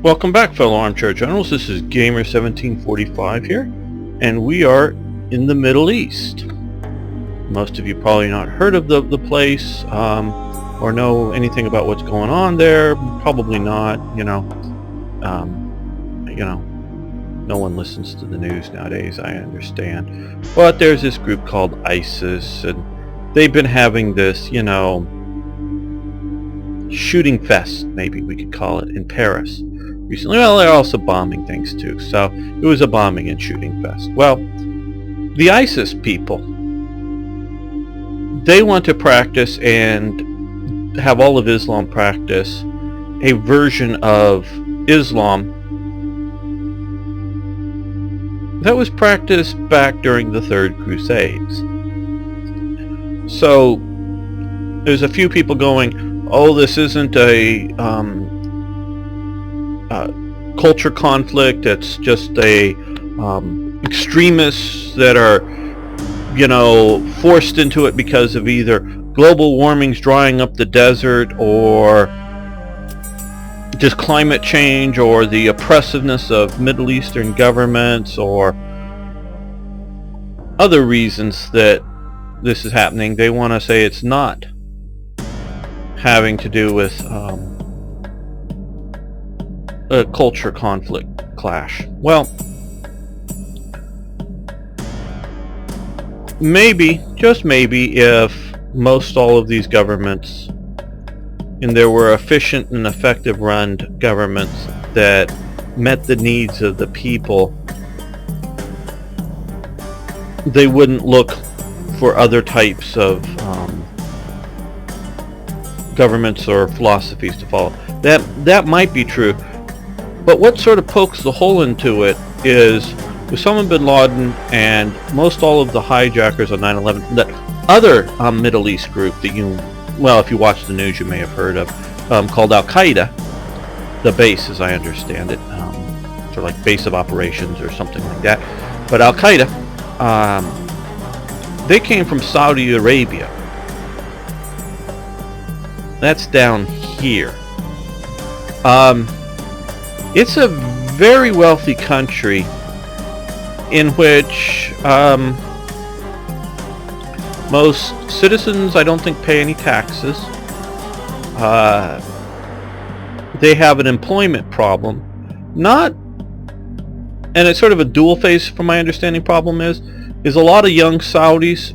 Welcome back, fellow armchair generals. This is Gamer1745 here, and we are in the Middle East. Most of you probably not heard of the place, or know anything about what's going on there. Probably not. No one listens to the news nowadays, I understand. But there's this group called ISIS, and they've been having this, shooting fest, maybe we could call it, in Paris recently. Well, they're also bombing things too, so it was a bombing and shooting fest. Well, the ISIS people, they want to practice and have all of Islam practice a version of Islam that was practiced back during the Third Crusades. So there's a few people going, oh, this isn't a culture conflict, it's just a extremists that are forced into it because of either global warming's drying up the desert, or just climate change, or the oppressiveness of Middle Eastern governments, or other reasons that this is happening. They want to say it's not having to do with a culture conflict clash. Well, maybe, just maybe, if most all of these governments, and there were efficient and effective run governments that met the needs of the people, they wouldn't look for other types of governments or philosophies to follow. That might be true, but what sort of pokes the hole into it is Osama bin Laden and most all of the hijackers on 9/11, that other Middle East group that if you watch the news you may have heard of, called Al-Qaeda, the base, as I understand it, sort of like base of operations or something like that. But Al-Qaeda, they came from Saudi Arabia. That's down here. It's a very wealthy country in which most citizens, I don't think, pay any taxes. They have an employment problem. And it's sort of a dual phase, from my understanding. Problem is a lot of young Saudis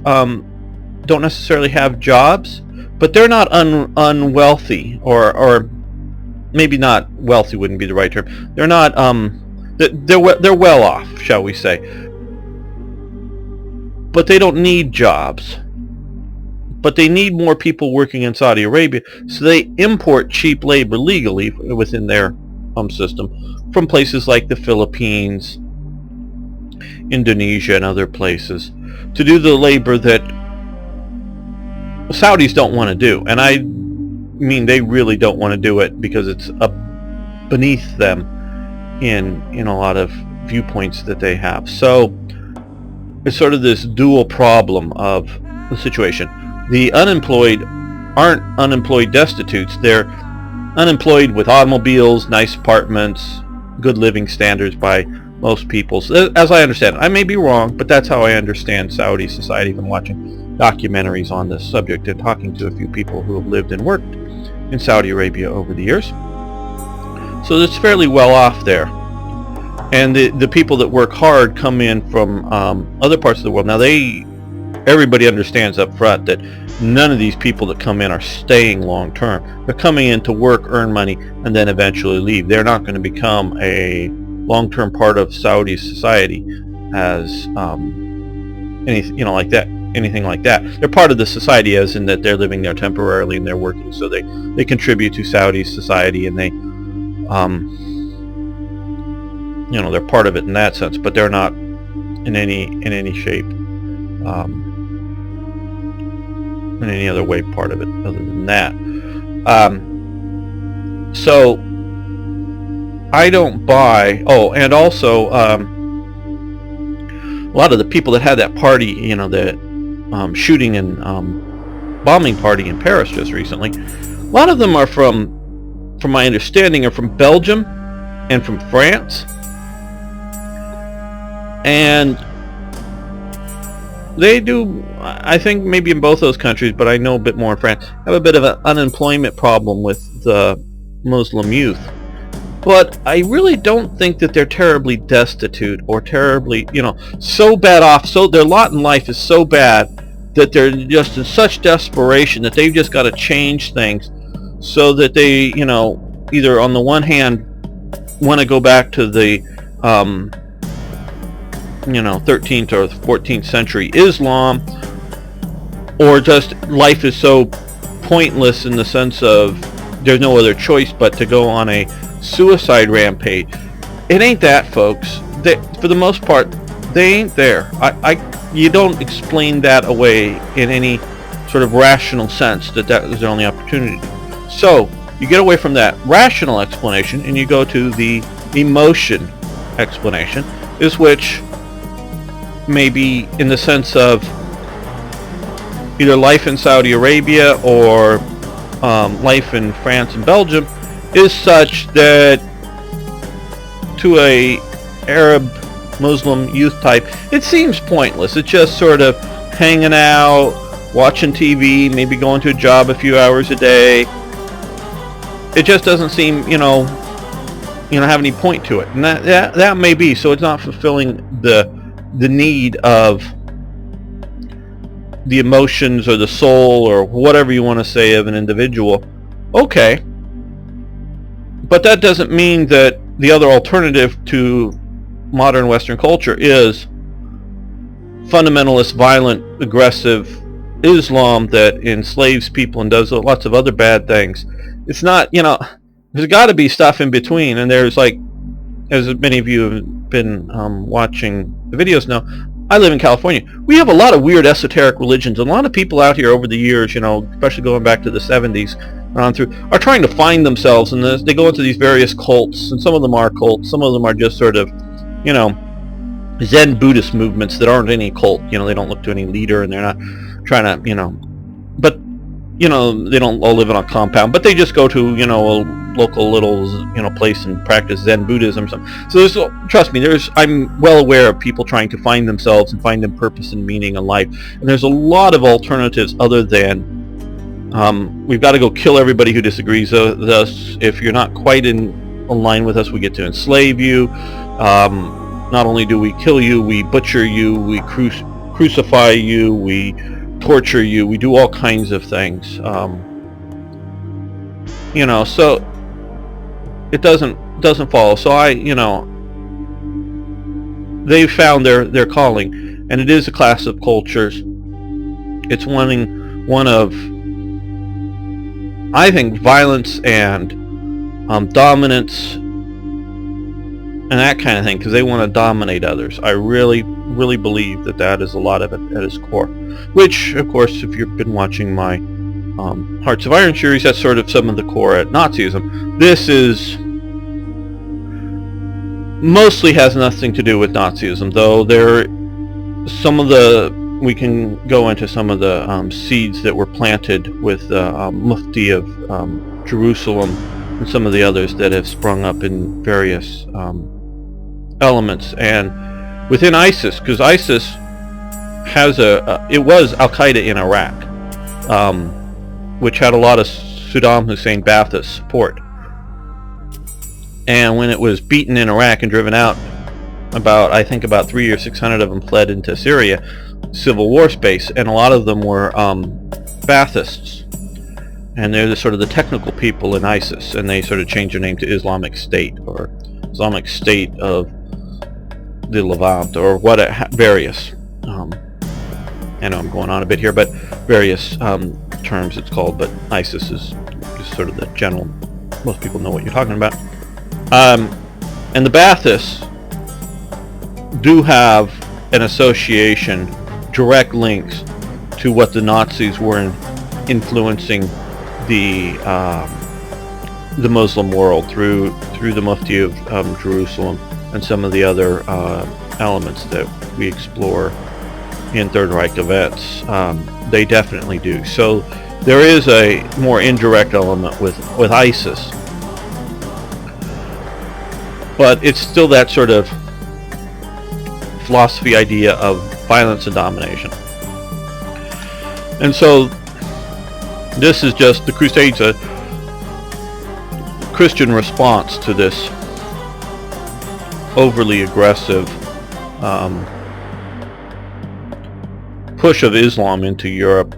don't necessarily have jobs, but they're not unwealthy, or maybe not wealthy wouldn't be the right term. They're not they're well off, shall we say. But they don't need jobs. But they need more people working in Saudi Arabia, so they import cheap labor legally within their system from places like the Philippines, Indonesia, and other places to do the labor that Saudis don't want to do. And I mean, they really don't want to do it because it's beneath them in a lot of viewpoints that they have. So it's sort of this dual problem of the situation. The unemployed aren't unemployed destitutes. They're unemployed with automobiles, nice apartments, good living standards by most people. So, as I understand it, I may be wrong, but that's how I understand Saudi society from watching documentaries on this subject and talking to a few people who have lived and worked in Saudi Arabia over the years. So it's fairly well off there. And the people that work hard come in from other parts of the world. Now, everybody understands up front that none of these people that come in are staying long term. They're coming in to work, earn money, and then eventually leave. They're not going to become a long-term part of Saudi society as anything like that. They're part of the society as in that they're living there temporarily and they're working, so they contribute to Saudi society, and they they're part of it in that sense, but they're not in any shape in any other way part of it other than that. So I don't buy. Oh, and also a lot of the people that had that party, the shooting and bombing party in Paris just recently, a lot of them are from my understanding, are from Belgium and from France. And they do, I think maybe in both those countries, but I know a bit more in France, have a bit of an unemployment problem with the Muslim youth. But I really don't think that they're terribly destitute or terribly, so bad off. So their lot in life is so bad that they're just in such desperation that they've just got to change things so that they, either on the one hand want to go back to the 13th or 14th century Islam, or just life is so pointless in the sense of there's no other choice but to go on a suicide rampage. It ain't that, folks. For the most part, they ain't there. You don't explain that away in any sort of rational sense that is their only opportunity. So you get away from that rational explanation and you go to the emotion explanation, is which maybe in the sense of either life in Saudi Arabia or life in France and Belgium is such that to a Arab Muslim youth type, it seems pointless. It's just sort of hanging out, watching TV, maybe going to a job a few hours a day. It just doesn't seem, have any point to it, and that may be. So it's not fulfilling the need of the emotions or the soul or whatever you want to say of an individual. Okay, but that doesn't mean that the other alternative to modern Western culture is fundamentalist, violent, aggressive Islam that enslaves people and does lots of other bad things. It's not, there's got to be stuff in between, and there's, like, as many of you have been watching the videos now, I live in California. We have a lot of weird esoteric religions, and a lot of people out here over the years, especially going back to the 70s on through, are trying to find themselves, and they go into these various cults, and some of them are cults, some of them are just sort of, Zen Buddhist movements that aren't any cult. They don't look to any leader, and they're not trying to, but, they don't all live in a compound, but they just go to, a local little, place and practice Zen Buddhism or something. So trust me, I'm well aware of people trying to find themselves and find them purpose and meaning in life. And there's a lot of alternatives other than, we've got to go kill everybody who disagrees with us. If you're not quite in line with us, we get to enslave you. Not only do we kill you, we butcher you, we crucify you, we torture you, we do all kinds of things. So it doesn't follow. So they've found their calling, and it is a class of cultures. It's one of, I think, violence and dominance and that kind of thing, because they want to dominate others. I really believe that is a lot of it at its core. Which, of course, if you've been watching my Hearts of Iron series, that's sort of some of the core at Nazism. This is mostly has nothing to do with Nazism, though we can go into some of the seeds that were planted with the Mufti of Jerusalem and some of the others that have sprung up in various elements. And within ISIS, because ISIS has it was Al-Qaeda in Iraq, which had a lot of Saddam Hussein Ba'athist support. And when it was beaten in Iraq and driven out, I think about 300 or 600 of them fled into Syria, civil war space, and a lot of them were Baathists. And they're the sort of the technical people in ISIS, and they sort of changed their name to Islamic State, or Islamic State of the Levant, or various. I know I'm going on a bit here, but various terms it's called, but ISIS is just sort of the general, most people know what you're talking about. And the Baathists do have an association, direct links to what the Nazis were influencing the Muslim world through the Mufti of Jerusalem and some of the other elements that we explore in Third Reich events. They definitely do. So there is a more indirect element with ISIS. but it's still that sort of philosophy idea of violence and domination. And so this is just the Crusades, a Christian response to this overly aggressive push of Islam into Europe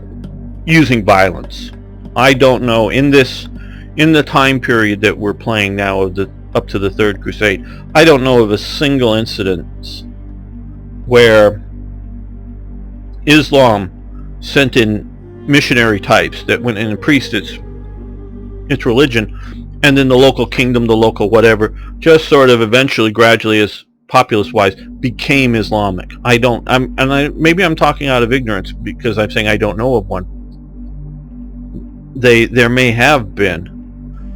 using violence. I don't know, in the time period that we're playing now of up to the Third Crusade, I don't know of a single incident where Islam sent in missionary types that went in and preached its religion, and then the local kingdom, the local whatever, just sort of eventually, gradually, as populace-wise, became Islamic. Maybe I'm talking out of ignorance because I'm saying I don't know of one. There may have been.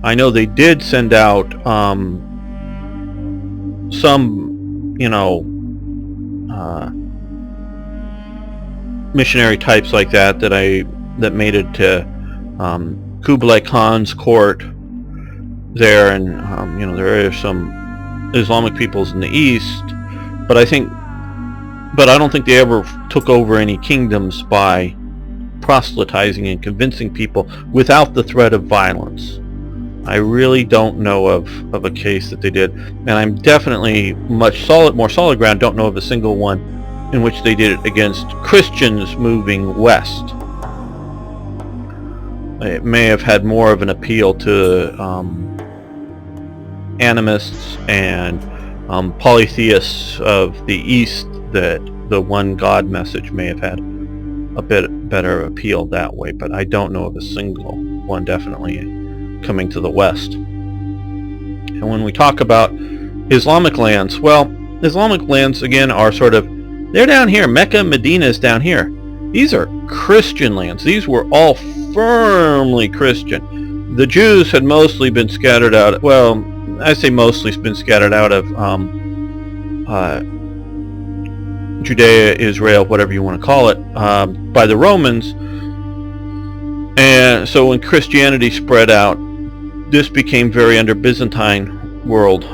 I know they did send out some, missionary types like that that made it to Kublai Khan's court there, and there are some Islamic peoples in the east, but I don't think they ever took over any kingdoms by proselytizing and convincing people without the threat of violence. I really don't know of a case that they did, and I'm definitely more solid ground, don't know of a single one in which they did it against Christians moving west. It may have had more of an appeal to animists and polytheists of the East, that the one God message may have had a bit better appeal that way, but I don't know of a single one definitely coming to the West. And when we talk about Islamic lands, well, Islamic lands again are they're down here. Mecca, Medina is down here. These are Christian lands. These were all firmly Christian. The Jews had mostly been scattered out, well, I say mostly been scattered out of Judea, Israel, whatever you want to call it, by the Romans. And so when Christianity spread out, this became very under Byzantine world,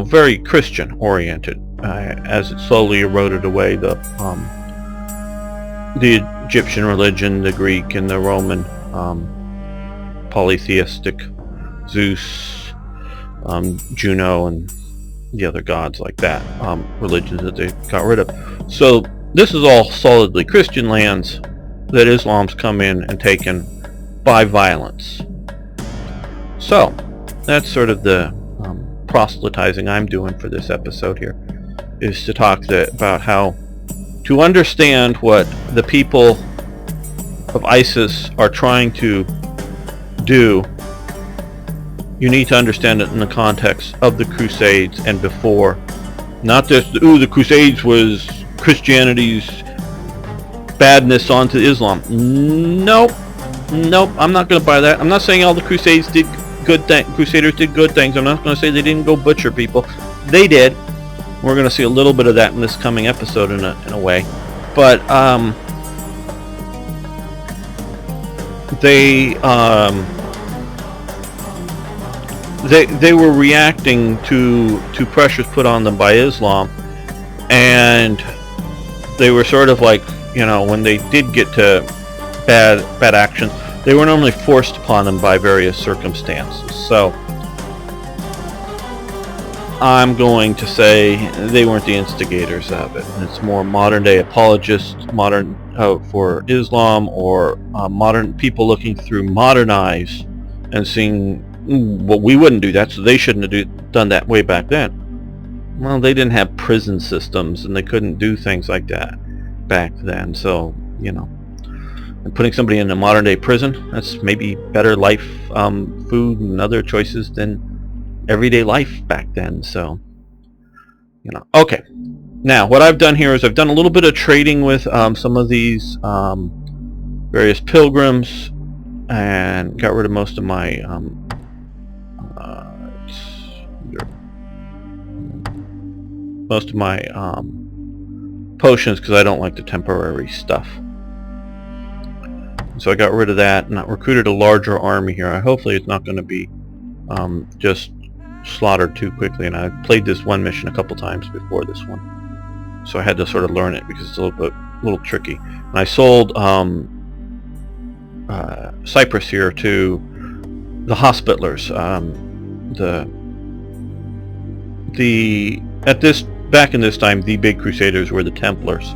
very Christian oriented, as it slowly eroded away the Egyptian religion, the Greek and the Roman polytheistic Zeus, Juno, and the other gods like that, religions that they got rid of. So this is all solidly Christian lands that Islam's come in and taken by violence. So that's sort of the proselytizing I'm doing for this episode here, is to talk about how to understand what the people of ISIS are trying to do. You need to understand it in the context of the Crusades and before. Not just, the Crusades was Christianity's badness onto Islam. Nope, I'm not going to buy that. I'm not saying all the Crusades did Crusaders did good things. I'm not going to say they didn't go butcher people. They did. We're going to see a little bit of that in this coming episode in a way. But they were reacting to pressures put on them by Islam, and they were sort of like, when they did get to bad actions, they were normally forced upon them by various circumstances. So I'm going to say they weren't the instigators of it. It's more modern day apologists, for Islam, or modern people looking through modern eyes and seeing, well, we wouldn't do that, so they shouldn't have done that way back then. Well, they didn't have prison systems, and they couldn't do things like that back then. So, and putting somebody in a modern day prison, that's maybe better life, food and other choices than everyday life back then. So, okay. Now, what I've done here is I've done a little bit of trading with some of these various pilgrims, and got rid of most of my potions, because I don't like the temporary stuff. So I got rid of that, and I recruited a larger army here. Hopefully it's not going to be just slaughtered too quickly, and I played this one mission a couple times before this one, so I had to sort of learn it because it's a little tricky. And I sold Cyprus here to the Hospitalers. Back in this time, the big Crusaders were the Templars.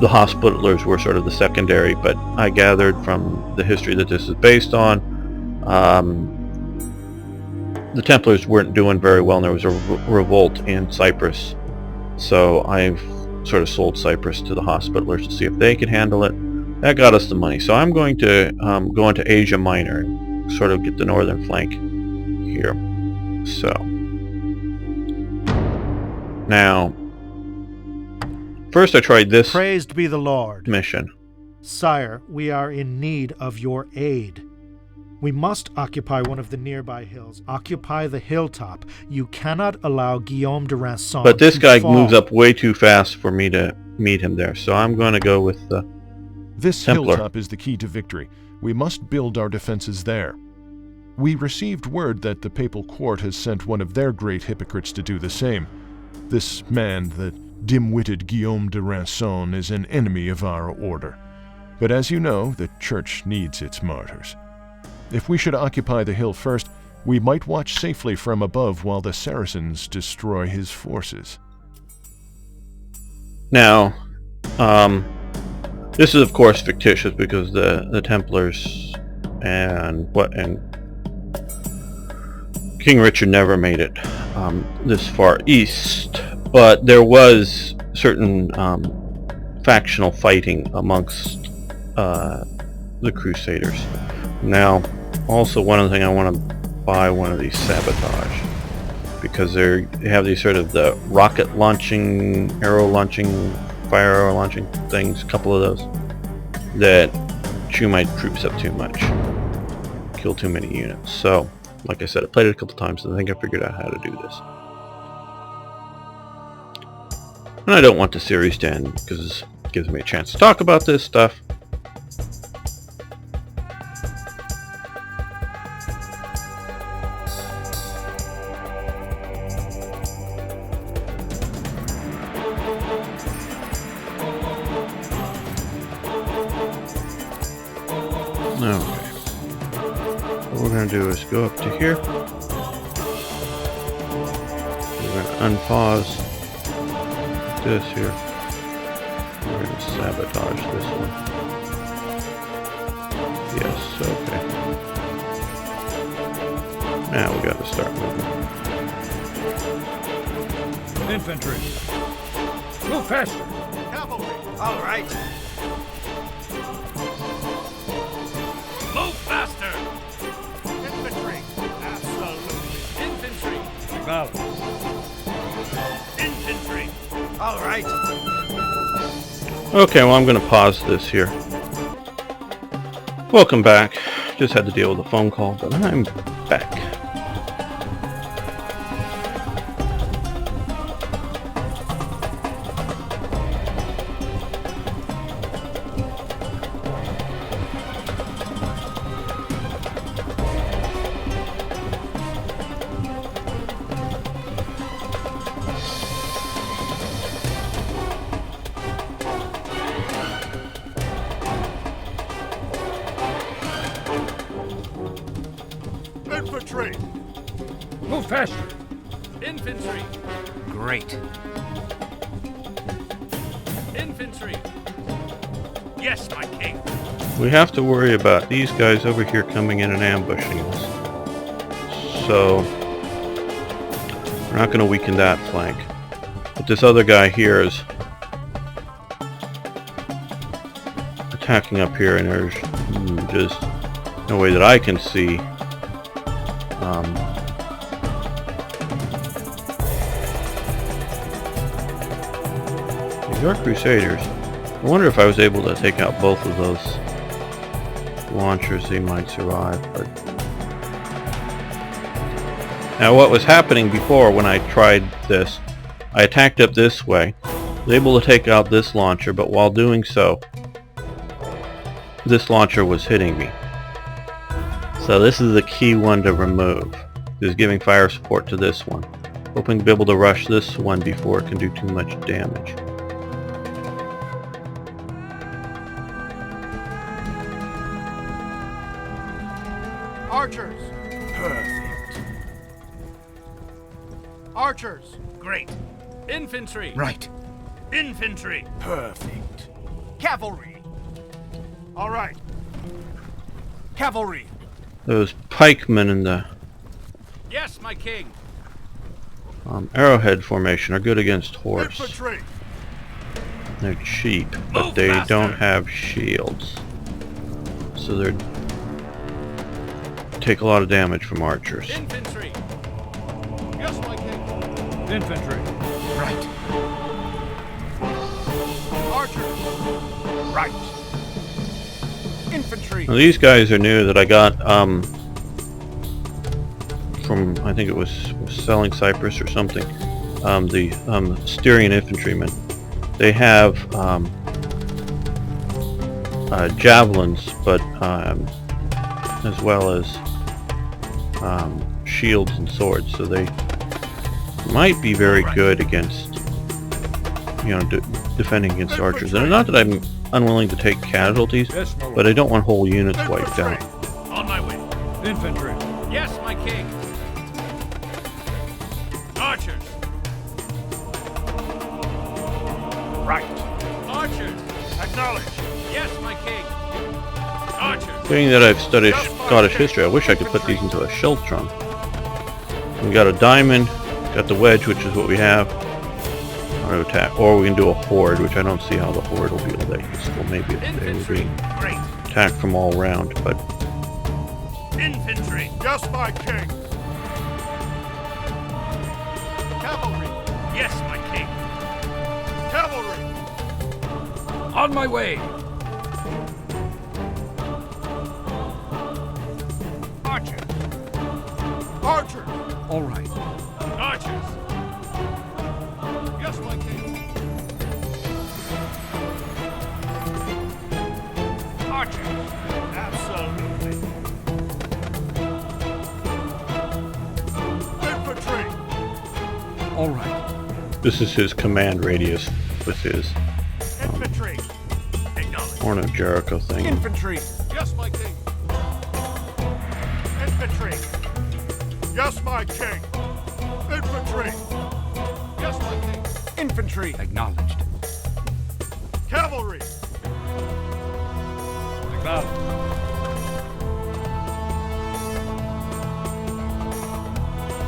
The Hospitalers were sort of the secondary, but I gathered from the history that this is based on, the Templars weren't doing very well, and there was a revolt in Cyprus. So I've sort of sold Cyprus to the Hospitalers to see if they could handle it. That got us the money. So I'm going to go into Asia Minor and sort of get the northern flank here. So now, first I tried this Praised be the Lord. mission. Sire, we are in need of your aid. We must occupy one of the nearby hills. Occupy the hilltop. You cannot allow Guillaume de Rançon But this to guy fall. moves up way too fast for me to meet him there. So I'm going to go with the This Templar. hilltop is the key to victory. We must build our defenses there. We received word that the Papal Court has sent one of their great hypocrites to do the same. This man, the dim-witted Guillaume de Rançon, is an enemy of our order. But as you know, the Church needs its martyrs. If we should occupy the hill first, we might watch safely from above while the Saracens destroy his forces. Now, this is of course fictitious because the Templars and King Richard never made it this far east, but there was certain factional fighting amongst the Crusaders. Now, also one other thing, I want to buy one of these sabotage because they have these sort of the rocket launching, arrow launching, fire arrow launching things, a couple of those that chew my troops up too much, kill too many units. So, like I said, I played it a couple times and I think I figured out how to do this. And I don't want the series to end because it gives me a chance to talk about this stuff. Okay. What we're going to do is go up to here. We're going to unpause this here. We're going to sabotage this one. Yes, okay. Now we got to start moving. Infantry. Move faster. Cavalry. All right. Move faster. Infantry. Absolutely. Infantry. Balance. Infantry. All right. Okay, well I'm going to pause this here. Welcome back. Just had to deal with a phone call, but I'm back. Infantry. Move faster. Infantry. Great. Infantry. Yes, my king. We have to worry about these guys over here coming in and ambushing us. So we're not going to weaken that flank. But this other guy here is attacking up here, and there's just no way that I can see these are Crusaders. I wonder if I was able to take out both of those launchers, they might survive. But now what was happening before when I tried this, I attacked up this way, was able to take out this launcher, but while doing so, this launcher was hitting me. So this is the key one to remove. is giving fire support to this one. Hoping to be able to rush this one before it can do too much damage. Archers! Perfect. Archers! Great. Infantry. Right. Infantry. Perfect. Cavalry! All right. Cavalry! Those pikemen in the Yes, my king. arrowhead formation are good against horse. Infantry! They're cheap, but Move they faster. don't have shields. So they're take a lot of damage from archers. Infantry. Yes, my king! Infantry. Right. Archers! Right. Infantry! Now these guys are new that I got from, I think it was Selling Cyprus or something. The Styrian infantrymen. They have javelins, but as well as shields and swords, so they might be very good against, defending against archers. And not that I'm unwilling to take casualties, Yes, my lord. but I don't want whole units wiped out. On my way. Infantry. Yes, my king. Archers. Right! Archers. Acknowledge! Yes, my king. Archers. Being that I've studied Scottish history, I wish I could put these into a schildtron. We got a diamond, got the wedge, which is what we have. Auto attack, or we can do a horde, which I don't see how the horde will be all that useful. Maybe if they were Infantry. being Great. attacked from all around, but Infantry. Yes, my king! Cavalry! Yes, my king. Cavalry! On my way. Archers! Archers! All right. Archers. Yes, my king! Archers! Absolutely! Infantry! All right. this is his command radius with his Infantry! Acknowledge. Horn of Jericho thing. Infantry! Yes, my king! Infantry! Yes, my king! Infantry! Yes, my king! Infantry! Acknowledged. Cavalry! Acknowledged.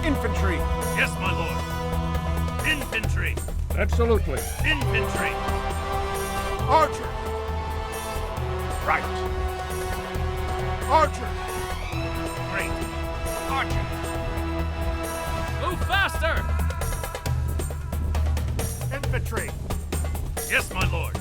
Infantry! Yes, my lord. Infantry. Absolutely. Infantry. Archers! Right. Archers! Great. Archers. Move faster. Infantry! Yes, my lord.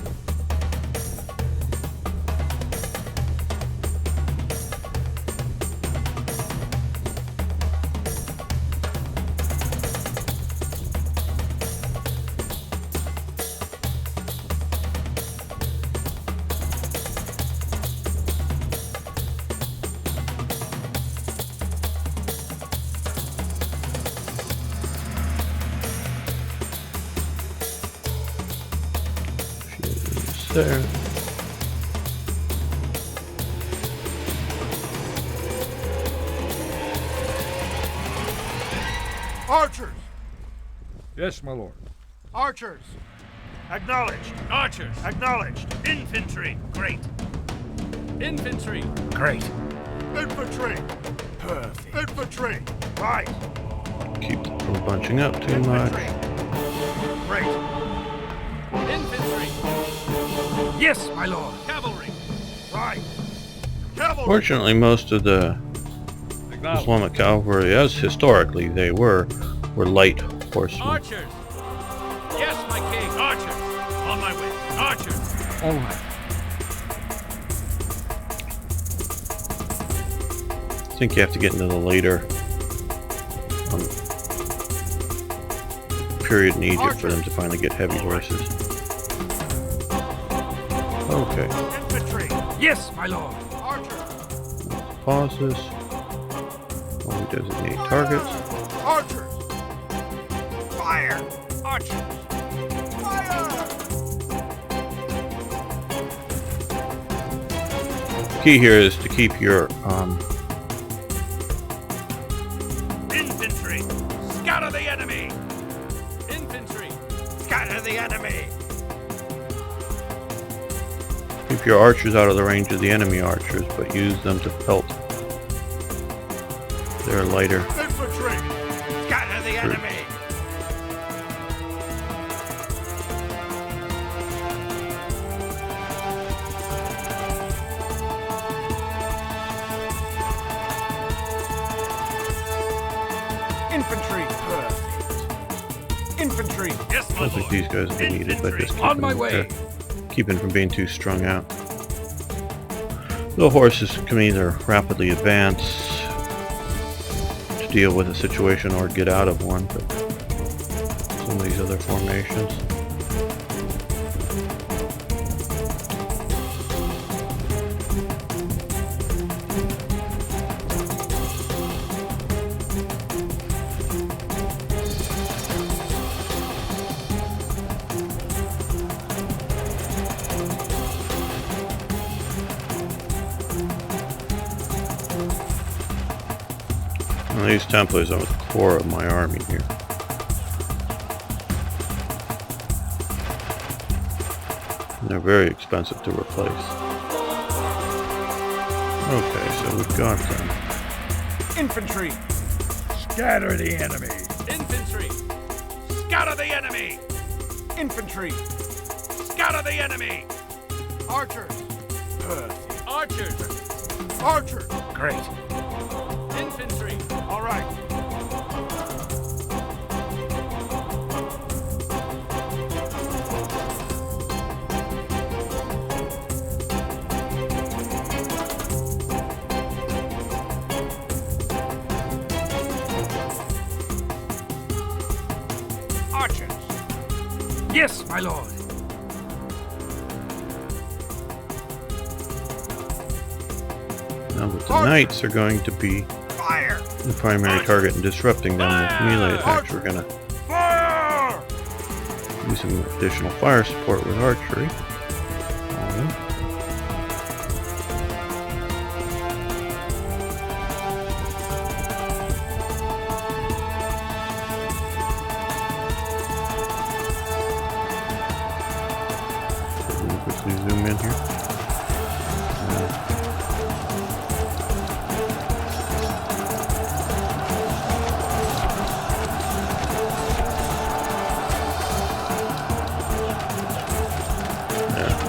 There. Archers! Yes, my lord. Archers! Acknowledged! Archers. Acknowledged! Infantry. Great. Infantry. Great. Infantry! Perfect. Infantry! Right! Keep them from bunching up too much. Infantry! Great! Infantry. Yes, my lord. Cavalry. Right! Cavalry! Fortunately, most of the Acknowledged. Islamic cavalry, as historically they were light horsemen. Archers. Yes, my king. Archers. On my way. Archers. All right. I think you have to get into the later period in Egypt for them to finally get heavy horses. Okay, Infantry! Yes, my lord. Archers! pause this. While we designate targets. Archers! Fire! Archers! Fire! Key here is to keep your Infantry! Scatter the enemy! Infantry! Scatter the enemy! keep your archers out of the range of the enemy archers, but use them to pelt their lighter. Infantry! Scatter the enemy! Infantry! Perfect. Infantry! Yes, I my don't think lord. these guys will be needed, but just keep On my them way. keep them from being too strung out. The horses can either rapidly advance to deal with a situation or get out of one, but some of these other formations. Now, these Templars are the core of my army here. And they're very expensive to replace. Okay, so we've got them. Infantry! Scatter the enemy! Infantry! Scatter the enemy! Infantry! Scatter the enemy! Archers! Perfect. Archers! Archers! Great. Infantry! All right. Archers! Yes, my lord. Now that the knights are going to be Fire! the primary target and disrupting them with melee attacks, we're gonna Fire! do some additional fire support with archery. Quickly zoom in here.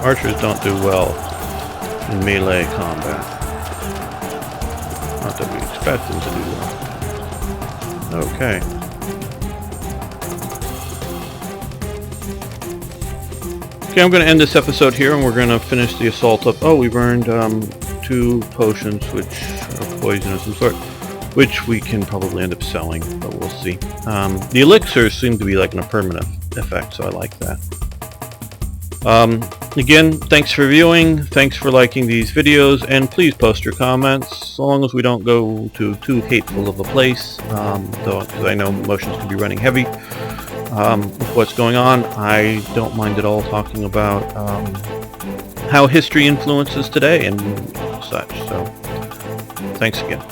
Archers don't do well in melee combat. Not that we expect them to do well. Okay. Okay, I'm going to end this episode here, and we're going to finish the assault up. Oh, we've earned 2 potions, which are poison of some sort, which we can probably end up selling, but we'll see. The elixirs seem to be like a permanent effect, so I like that. Again, thanks for viewing, thanks for liking these videos, and please post your comments, so long as we don't go to too hateful of a place, though, because I know emotions can be running heavy. With what's going on, I don't mind at all talking about how history influences today and such, so thanks again.